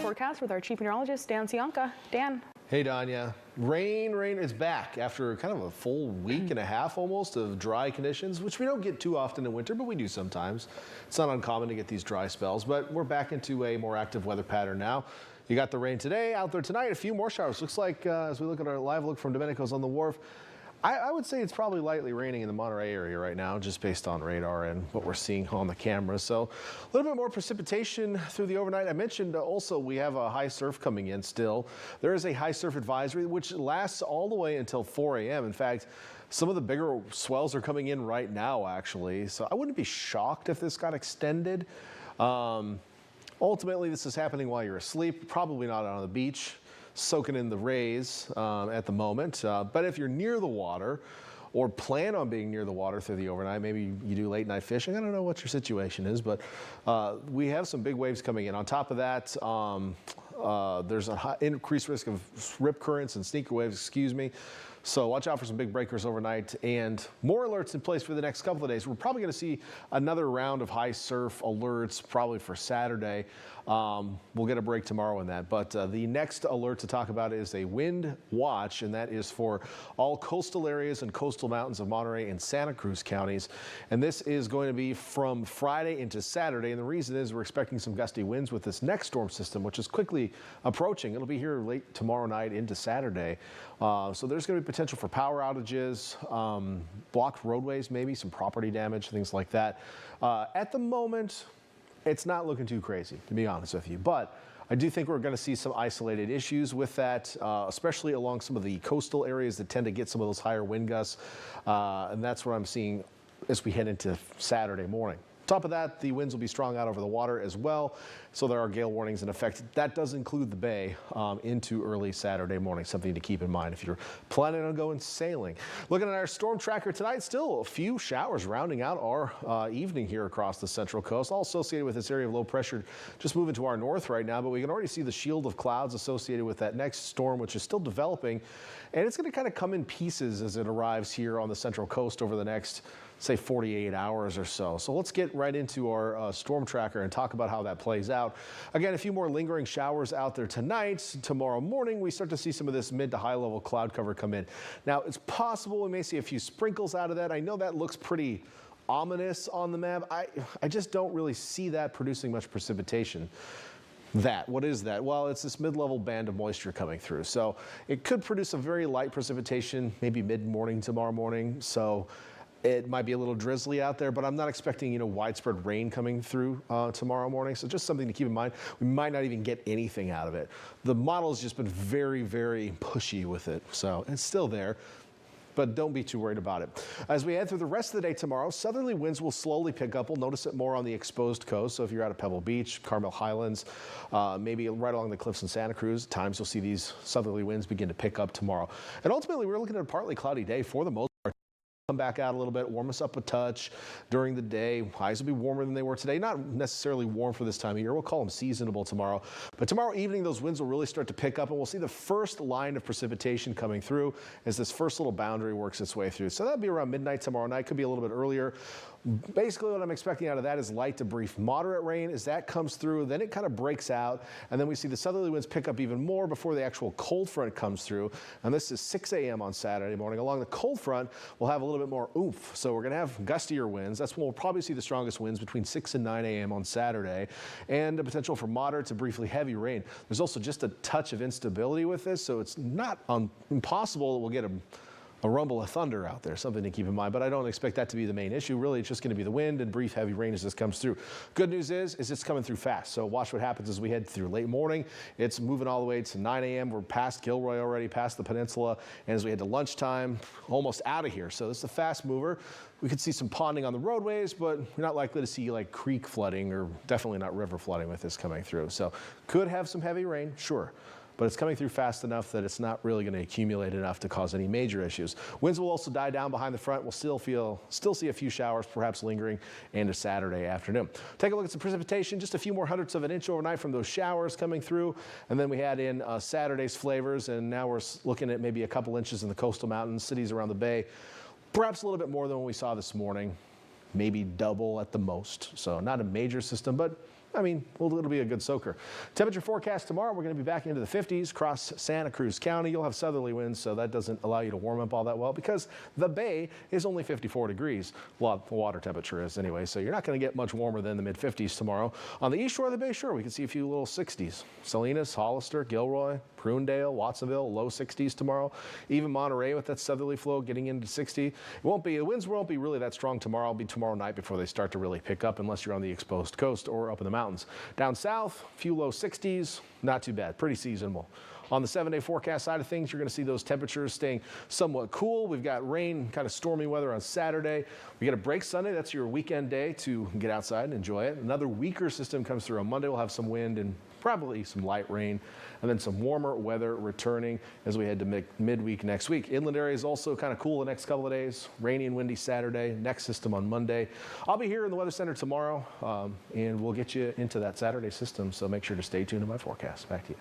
forecast with our chief meteorologist, Dan Cianca. Dan. Hey, Danya. Rain is back after kind of a full week and a half almost of dry conditions, which we don't get too often in winter, but we do sometimes. It's not uncommon to get these dry spells, but we're back into a more active weather pattern now. You got the rain today, out there tonight, a few more showers. Looks like as we look at our live look from Domenico's on the wharf, I would say it's probably lightly raining in the Monterey area right now, just based on radar and what we're seeing on the camera. So a little bit more precipitation through the overnight. I mentioned also we have a high surf coming in still. There is a high surf advisory, which lasts all the way until 4 a.m. In fact, some of the bigger swells are coming in right now, actually. So I wouldn't be shocked if this got extended. Ultimately, this is happening while you're asleep, probably not on the beach, soaking in the rays at the moment. But if you're near the water or plan on being near the water through the overnight, maybe you do late night fishing. I don't know what your situation is, but we have some big waves coming in. On top of that, there's an increased risk of rip currents and sneaker waves, So watch out for some big breakers overnight and more alerts in place for the next couple of days. We're probably going to see another round of high surf alerts probably for Saturday. We'll get a break tomorrow on that. But the next alert to talk about is a wind watch, and that is for all coastal areas and coastal mountains of Monterey and Santa Cruz counties. And this is going to be from Friday into Saturday. And the reason is we're expecting some gusty winds with this next storm system, which is quickly approaching. It'll be here late tomorrow night into Saturday. So there's going to be potential for power outages, blocked roadways, maybe some property damage, things like that. At the moment, it's not looking too crazy, to be honest with you. But I do think we're going to see some isolated issues with that, especially along some of the coastal areas that tend to get some of those higher wind gusts. And that's what I'm seeing as we head into Saturday morning. Top of that, the winds will be strong out over the water as well, so there are gale warnings in effect. That does include the bay into early Saturday morning, something to keep in mind if you're planning on going sailing. Looking at our storm tracker tonight, still a few showers rounding out our evening here across the central coast, all associated with this area of low pressure just moving to our north right now, but we can already see the shield of clouds associated with that next storm, which is still developing, and it's going to kind of come in pieces as it arrives here on the central coast over the next, say, 48 hours or so. So let's get right into our storm tracker and talk about how that plays out. Again, a few more lingering showers out there tonight. Tomorrow morning, we start to see some of this mid to high level cloud cover come in. Now, it's possible we may see a few sprinkles out of that. I know that looks pretty ominous on the map. I just don't really see that producing much precipitation. What is that? Well, it's this mid-level band of moisture coming through. So it could produce a very light precipitation, maybe mid-morning tomorrow morning. So it might be a little drizzly out there, but I'm not expecting, widespread rain coming through tomorrow morning. So just something to keep in mind. We might not even get anything out of it. The model has just been very, very pushy with it. So it's still there, but don't be too worried about it. As we head through the rest of the day tomorrow, southerly winds will slowly pick up. We'll notice it more on the exposed coast. So if you're out at Pebble Beach, Carmel Highlands, maybe right along the cliffs in Santa Cruz, at times you'll see these southerly winds begin to pick up tomorrow. And ultimately, we're looking at a partly cloudy day for the most part. Come back out a little bit, warm us up a touch during the day. Highs will be warmer than they were today. Not necessarily warm for this time of year. We'll call them seasonable tomorrow. But tomorrow evening, those winds will really start to pick up, and we'll see the first line of precipitation coming through as this first little boundary works its way through. So that'll be around midnight tomorrow night. Could be a little bit earlier. Basically, what I'm expecting out of that is light to brief moderate rain. As that comes through, then it kind of breaks out, and then we see the southerly winds pick up even more before the actual cold front comes through. And this is 6 a.m. on Saturday morning. Along the cold front, we'll have a little bit more oomph. So we're going to have gustier winds. That's when we'll probably see the strongest winds between 6 and 9 a.m. on Saturday, and the potential for moderate to briefly heavy rain. There's also just a touch of instability with this, so it's not impossible that we'll get a rumble of thunder out there, something to keep in mind, but I don't expect that to be the main issue. Really, it's just going to be the wind and brief heavy rain as this comes through. Good news is it's coming through fast, so watch what happens as we head through late morning. It's moving all the way to 9 a.m. We're past Gilroy already, past the peninsula, and as we head to lunchtime, almost out of here. So this is a fast mover. We could see some ponding on the roadways, but we're not likely to see like creek flooding or definitely not river flooding with this coming through. So could have some heavy rain, sure, but it's coming through fast enough that it's not really going to accumulate enough to cause any major issues. Winds will also die down behind the front. We'll still see a few showers, perhaps lingering into Saturday afternoon. Take a look at some precipitation, just a few more hundredths of an inch overnight from those showers coming through. And then we had in Saturday's flavors, and now we're looking at maybe a couple inches in the coastal mountains, cities around the bay. Perhaps a little bit more than what we saw this morning, maybe double at the most. So not a major system, but I mean, well, it'll be a good soaker. Temperature forecast tomorrow, we're going to be back into the 50s across Santa Cruz County. You'll have southerly winds, so that doesn't allow you to warm up all that well because the bay is only 54 degrees. Well, the water temperature is anyway, so you're not going to get much warmer than the mid-50s tomorrow. On the east shore of the bay, sure, we can see a few little 60s. Salinas, Hollister, Gilroy, Prunedale, Watsonville, low 60s tomorrow. Even Monterey with that southerly flow getting into 60. The winds won't be really that strong tomorrow. It'll be tomorrow night before they start to really pick up unless you're on the exposed coast or up in the mountains. Down south, a few low 60s, not too bad, pretty seasonable. On the 7-day forecast side of things, you're going to see those temperatures staying somewhat cool. We've got rain, kind of stormy weather on Saturday. We get a break Sunday. That's your weekend day to get outside and enjoy it. Another weaker system comes through on Monday. We'll have some wind and probably some light rain, and then some warmer weather returning as we head to midweek next week. Inland areas also kind of cool the next couple of days. Rainy and windy Saturday. Next system on Monday. I'll be here in the Weather Center tomorrow, and we'll get you into that Saturday system, so make sure to stay tuned to my forecast. Back to you.